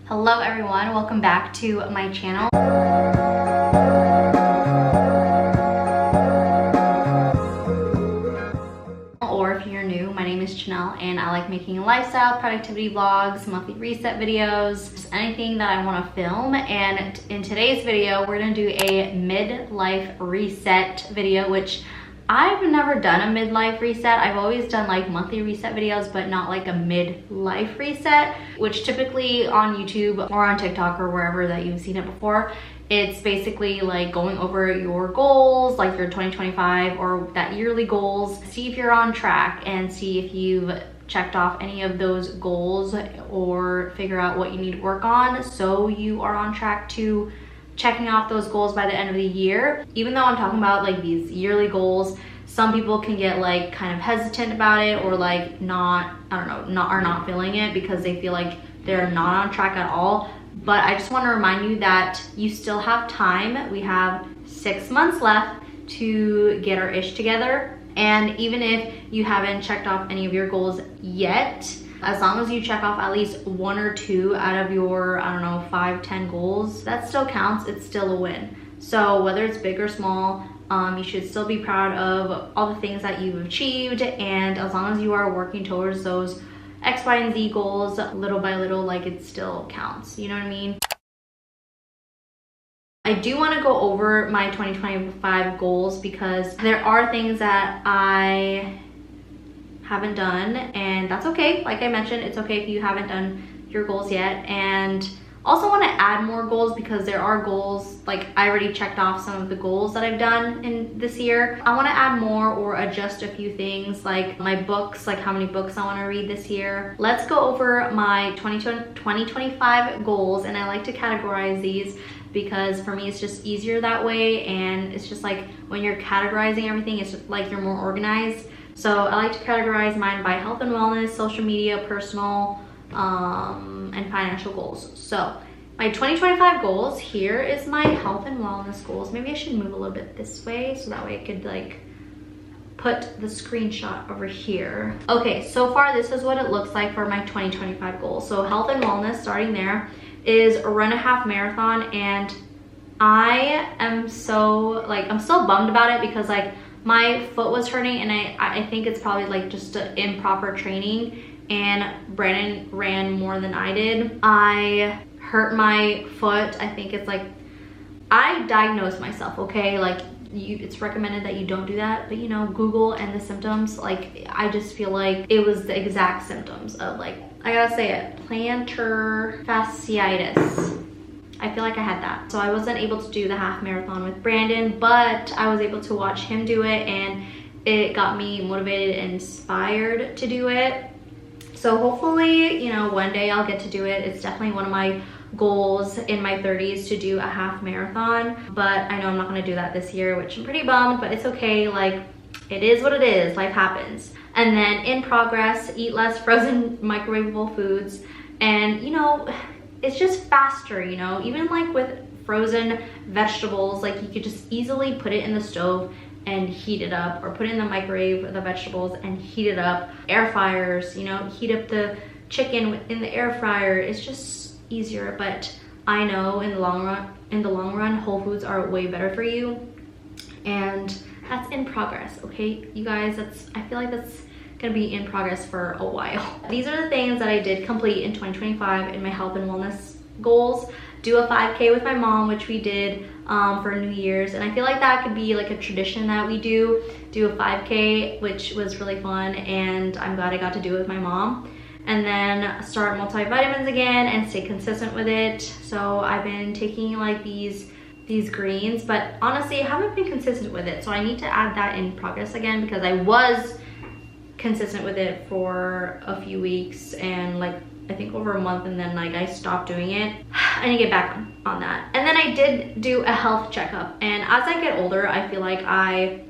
Hello everyone, welcome back to my channel. Or if you're new, my name is Chanel and I like making lifestyle, productivity vlogs, monthly reset videos, just anything that I want to film. And in today's video, we're going to do a midlife reset video, which I've never done a midlife reset. I've always done like monthly reset videos, but not like a midlife reset, which typically on YouTube or on TikTok or wherever that you've seen it before, it's basically like going over your goals, like your 2025 or that yearly goals, see if you're on track and see if you've checked off any of those goals or figure out what you need to work on so you are on track to checking off those goals by the end of the year. Even though I'm talking about like these yearly goals, some people can get like kind of hesitant about it or like not feeling it because they feel like they're not on track at all. But I just want to remind you that you still have time. We have 6 months left to get our ish together. And even if you haven't checked off any of your goals yet, as long as you check off at least 1 or 2 out of your, 5, 10 goals, that still counts. It's still a win. So whether it's big or small, you should still be proud of all the things that you've achieved. And as long as you are working towards those X, Y, and Z goals little by little, like it still counts. You know what I mean? I do want to go over my 2025 goals because there are things that I haven't done, and that's okay. Like I mentioned, it's okay if you haven't done your goals yet. And also want to add more goals because there are goals, like I already checked off some of the goals that I've done in this year. I want to add more or adjust a few things, like my books, like how many books I want to read this year. Let's go over my 2025 goals, and I like to categorize these because for me it's just easier that way, and it's just like when you're categorizing everything, it's just like you're more organized. So I like to categorize mine by health and wellness, social media, personal, and financial goals. So my 2025 goals, here is my health and wellness goals. Maybe I should move a little bit this way so that way I could like put the screenshot over here. Okay, so far this is what it looks like for my 2025 goals. So health and wellness, starting there, is run a half marathon, and I am so like, I'm still bummed about it because like my foot was hurting, and I think it's probably like just improper training, and Brandon ran more than I did. I hurt my foot. I think it's like, I diagnosed myself, okay? Like it's recommended that you don't do that, but you know, Google and the symptoms, like I just feel like it was the exact symptoms of like, I gotta say it, plantar fasciitis. I feel like I had that. So I wasn't able to do the half marathon with Brandon, but I was able to watch him do it, and it got me motivated and inspired to do it. So hopefully, you know, one day I'll get to do it. It's definitely one of my goals in my 30s to do a half marathon, but I know I'm not gonna do that this year, which I'm pretty bummed, but it's okay. Like, it is what it is, life happens. And then in progress, eat less frozen microwavable foods. And you know, it's just faster, you know, even like with frozen vegetables, like you could just easily put it in the stove and heat it up, or put it in the microwave, the vegetables, and heat it up. Air fryers, you know, heat up the chicken in the air fryer. It's just easier, but I know in the long run, whole foods are way better for you. And that's in progress, okay? You guys, I feel like that's gonna be in progress for a while. These are the things that I did complete in 2025 in my health and wellness goals. Do a 5K with my mom, which we did for New Year's, and I feel like that could be like a tradition that we do a 5K, which was really fun, and I'm glad I got to do it with my mom. And then start multivitamins again and stay consistent with it. So I've been taking like these greens, but honestly I haven't been consistent with it, so I need to add that in progress again, because I was consistent with it for a few weeks and like I think over a month, and then like I stopped doing it. I need to get back on that. And then I did do a health checkup, and as I get older I feel like I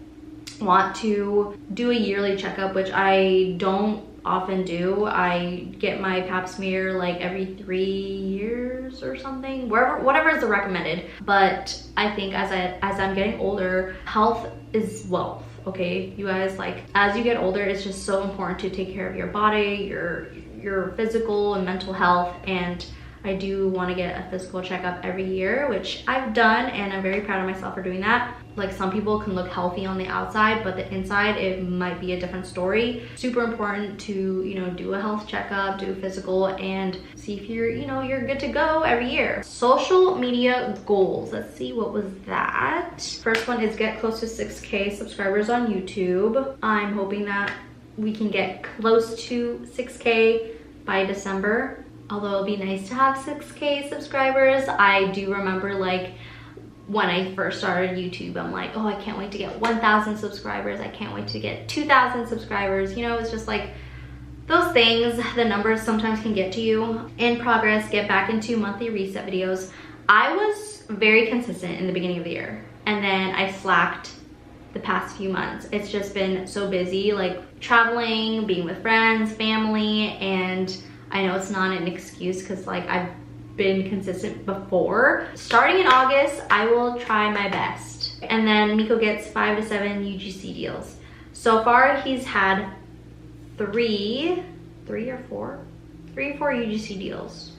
want to do a yearly checkup, which I don't often do. I get my pap smear like every 3 years or something, whatever is recommended. But I think as I'm getting older, health is wealth, okay? You guys, like as you get older, it's just so important to take care of your body, your physical and mental health. And I do want to get a physical checkup every year, which I've done, and I'm very proud of myself for doing that. Like, some people can look healthy on the outside, but the inside, it might be a different story. Super important to, you know, do a health checkup, do a physical, and see if you're, you know, you're good to go every year. Social media goals. Let's see, what was that? First one is get close to 6K subscribers on YouTube. I'm hoping that we can get close to 6K by December. Although it'll be nice to have 6K subscribers. I do remember, like, when I first started YouTube, I'm like, oh, I can't wait to get 1,000 subscribers. I can't wait to get 2,000 subscribers. You know, it's just like those things, the numbers sometimes can get to you. In progress, get back into monthly reset videos. I was very consistent in the beginning of the year, and then I slacked the past few months. It's just been so busy, like traveling, being with friends, family, and I know it's not an excuse because, like, I've been consistent before. Starting in August, I will try my best. And then Miko gets 5 to 7 UGC deals. So far, he's had three or four UGC deals.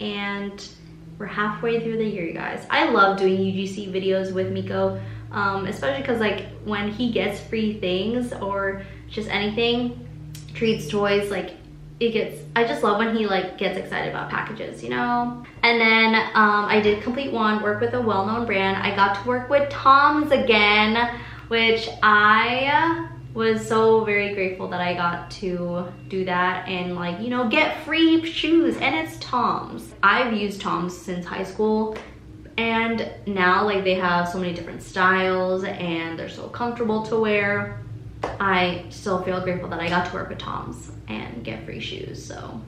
And we're halfway through the year, you guys. I love doing UGC videos with Miko, especially because, like, when he gets free things or just anything, treats, toys, like, I just love when he, like, gets excited about packages, you know? And then I did complete one, work with a well-known brand. I got to work with Tom's again, which I was so very grateful that I got to do that and, like, you know, get free shoes, and it's Tom's. I've used Tom's since high school, and now, like, they have so many different styles and they're so comfortable to wear. I still feel grateful that I got to work with Tom's and get free shoes, so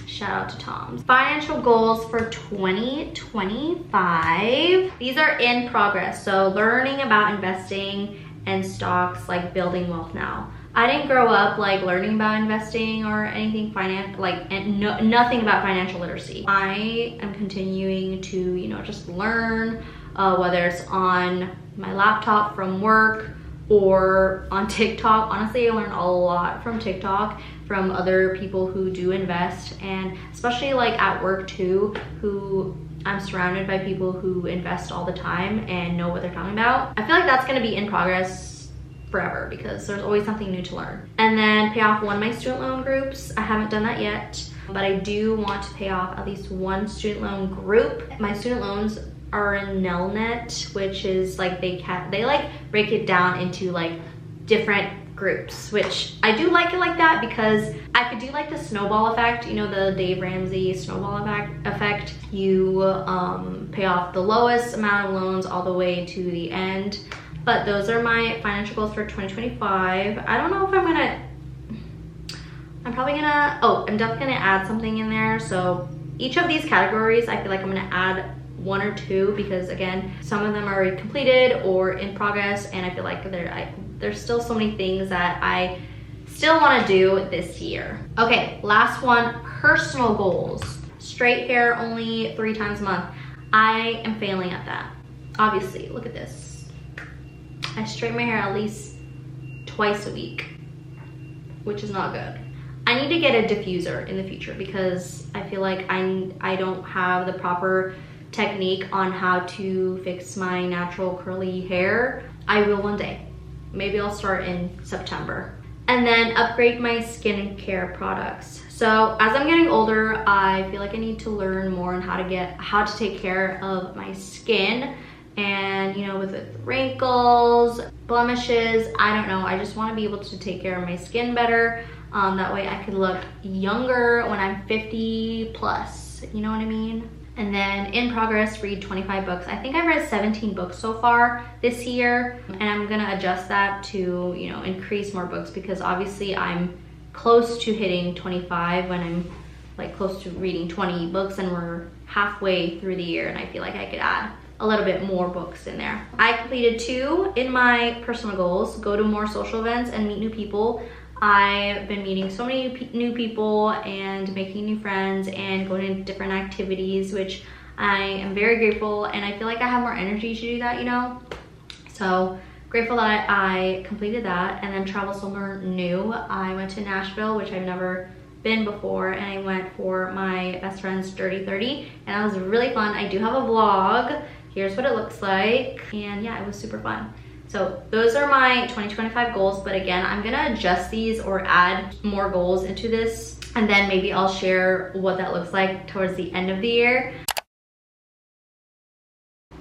shout out to Tom's. Financial goals for 2025. These are in progress, so learning about investing and stocks, like building wealth now. I didn't grow up, like, learning about investing or anything nothing about financial literacy. I am continuing to, you know, just learn, whether it's on my laptop from work or on TikTok. Honestly, I learned a lot from TikTok, from other people who do invest, and especially, like, at work too, who I'm surrounded by people who invest all the time and know what they're talking about. I feel like that's gonna be in progress forever because there's always something new to learn. And then pay off one of my student loan groups. I haven't done that yet, but I do want to pay off at least one student loan group. My student loans are in Nelnet, which is, like, they like break it down into, like, different groups, which I do like it like that because I could do, like, the snowball effect, you know, the Dave Ramsey snowball effect. You pay off the lowest amount of loans all the way to the end. But those are my financial goals for 2025. I don't know if I'm definitely gonna add something in there. So each of these categories, I feel like I'm gonna add 1 or 2 because, again, some of them are already completed or in progress, and I feel like there's still so many things that I still want to do this year. Okay, last one, personal goals. Straight hair only 3 times a month. I am failing at that. Obviously, look at this. I straighten my hair at least twice a week, which is not good. I need to get a diffuser in the future because I feel like I don't have the proper technique on how to fix my natural curly hair. I will one day. Maybe I'll start in September. And then upgrade my skincare products. So as I'm getting older, I feel like I need to learn more on how to take care of my skin. And, you know, with wrinkles, blemishes, I don't know. I just want to be able to take care of my skin better. That way I could look younger when I'm 50 plus, you know what I mean? And then in progress, read 25 books. I think I've read 17 books so far this year, and I'm gonna adjust that to, you know, increase more books because obviously I'm close to hitting 25 when I'm, like, close to reading 20 books, and we're halfway through the year, and I feel like I could add a little bit more books in there. I completed 2 in my personal goals: go to more social events and meet new people. I've been meeting so many new people and making new friends and going to different activities, which I am very grateful, and I feel like I have more energy to do that, you know? So grateful that I completed that. And then travel somewhere new. I went to Nashville, which I've never been before, and I went for my best friend's Dirty 30, and that was really fun. I do have a vlog. Here's what it looks like, and yeah, it was super fun. So those are my 2025 goals, but again, I'm gonna adjust these or add more goals into this, and then maybe I'll share what that looks like towards the end of the year.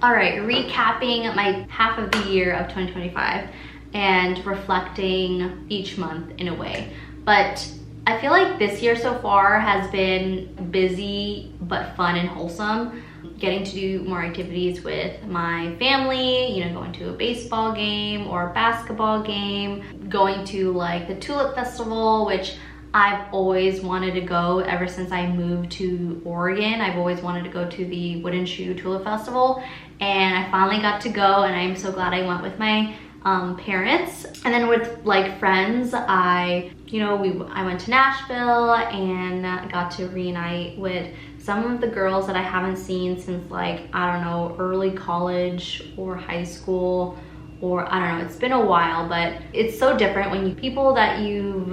All right, recapping my half of the year of 2025 and reflecting each month in a way. But I feel like this year so far has been busy but fun and wholesome. Getting to do more activities with my family, you know, going to a baseball game or a basketball game, going to like the Tulip Festival, which I've always wanted to go ever since I moved to Oregon. I've always wanted to go to the Wooden Shoe Tulip Festival, and I finally got to go, and I'm so glad I went with my parents. And then with like friends, I went to Nashville and got to reunite with some of the girls that I haven't seen since like, I don't know, early college or high school, or I don't know, it's been a while, but it's so different when people that you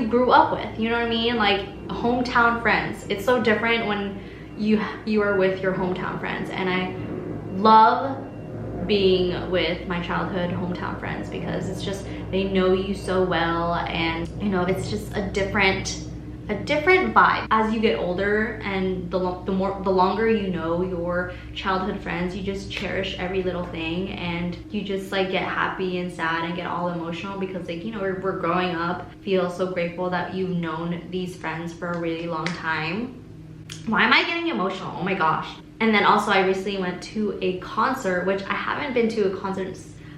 grew up with, you know what I mean? Like hometown friends. It's so different when you are with your hometown friends, and I love being with my childhood hometown friends because it's just, they know you so well, and you know, it's just a different vibe. As you get older and the longer you know your childhood friends, you just cherish every little thing, and you just like get happy and sad and get all emotional because like, you know, we're growing up. Feel so grateful that you've known these friends for a really long time. Why am I getting emotional? Oh my gosh. And then also I recently went to a concert, which I haven't been to a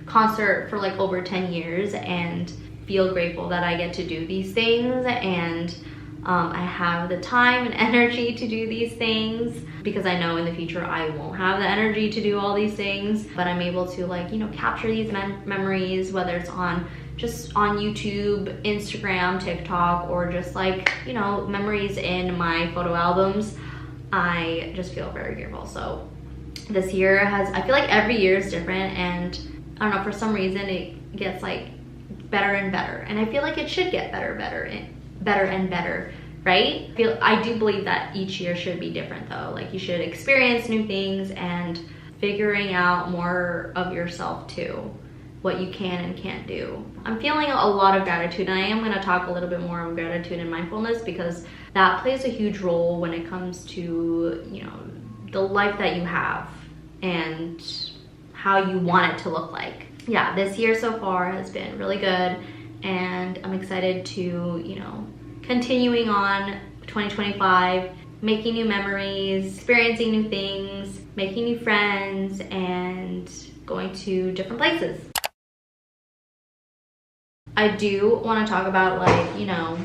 concert for like over 10 years, and feel grateful that I get to do these things, and I have the time and energy to do these things, because I know in the future I won't have the energy to do all these things, but I'm able to like, you know, capture these memories, whether it's just on YouTube, Instagram, TikTok, or just like, you know, memories in my photo albums. I just feel very grateful. So this year I feel like every year is different, and I don't know, for some reason it gets like better and better, and I feel like it should get better and better, right? I do believe that each year should be different though. Like you should experience new things and figuring out more of yourself too, what you can and can't do. I'm feeling a lot of gratitude, and I am going to talk a little bit more on gratitude and mindfulness because that plays a huge role when it comes to, you know, the life that you have and how you want it to look like. Yeah, this year so far has been really good, and I'm excited to, you know, continuing on 2025, making new memories, experiencing new things, making new friends, and going to different places. I do want to talk about like, you know,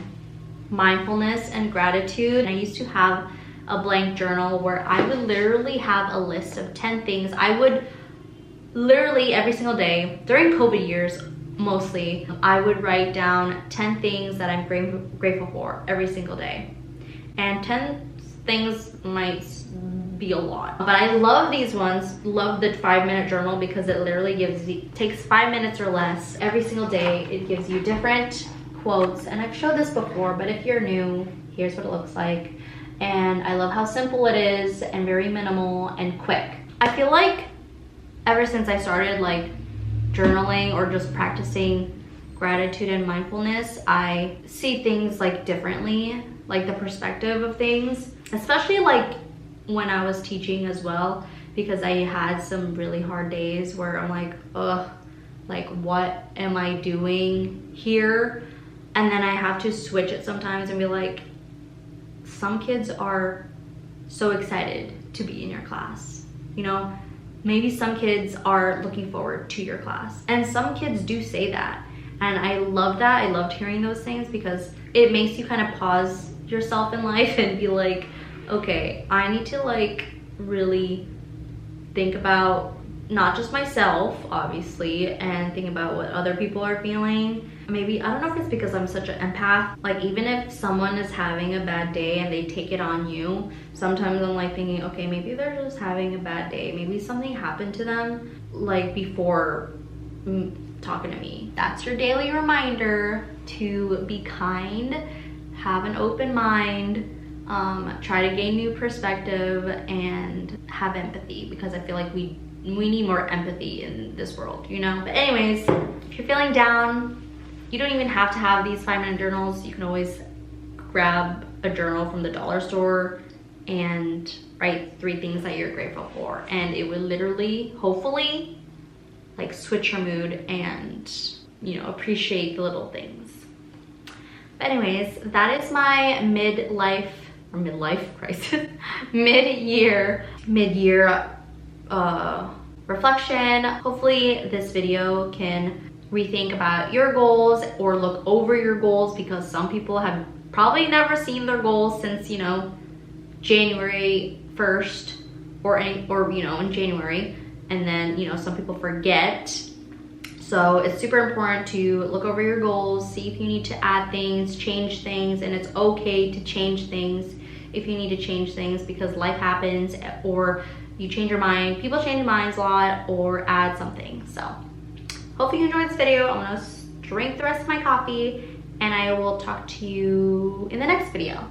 mindfulness and gratitude. I used to have a blank journal where I would literally have a list of 10 things. I would literally every single day during COVID years, mostly, I would write down 10 things that I'm grateful for every single day. And 10 things might be a lot, but I love these ones. Love the 5-minute journal because it literally takes 5 minutes or less every single day. It gives you different quotes, and I've showed this before, but if you're new, here's what it looks like. And I love how simple it is and very minimal and quick. I feel like ever since I started like journaling or just practicing gratitude and mindfulness, I see things like differently, like the perspective of things, especially like when I was teaching as well, because I had some really hard days where I'm like, ugh, like what am I doing here? And then I have to switch it sometimes and be like, some kids are so excited to be in your class, you know? Maybe some kids are looking forward to your class, and some kids do say that, and I love that. I loved hearing those things because it makes you kind of pause yourself in life and be like, okay, I need to like really think about not just myself, obviously, and think about what other people are feeling. Maybe, I don't know if it's because I'm such an empath, like even if someone is having a bad day and they take it on you, sometimes I'm like thinking, okay, maybe they're just having a bad day. Maybe something happened to them like before talking to me. That's your daily reminder to be kind, have an open mind, try to gain new perspective, and have empathy, because I feel like we need more empathy in this world, you know? But anyways, if you're feeling down, you don't even have to have these 5-minute journals. You can always grab a journal from the dollar store and write 3 things that you're grateful for, and it will literally, hopefully, like switch your mood and, you know, appreciate the little things. But anyways, that is my midlife crisis, mid-year reflection. Hopefully this video can rethink about your goals or look over your goals, because some people have probably never seen their goals since, you know, January 1st or you know, in January, and then, you know, some people forget. So it's super important to look over your goals, see if you need to add things, change things, and it's okay to change things if you need to change things, because life happens, or you change your mind. People change minds a lot, or add something. So hopefully you enjoyed this video. I'm gonna drink the rest of my coffee, and I will talk to you in the next video.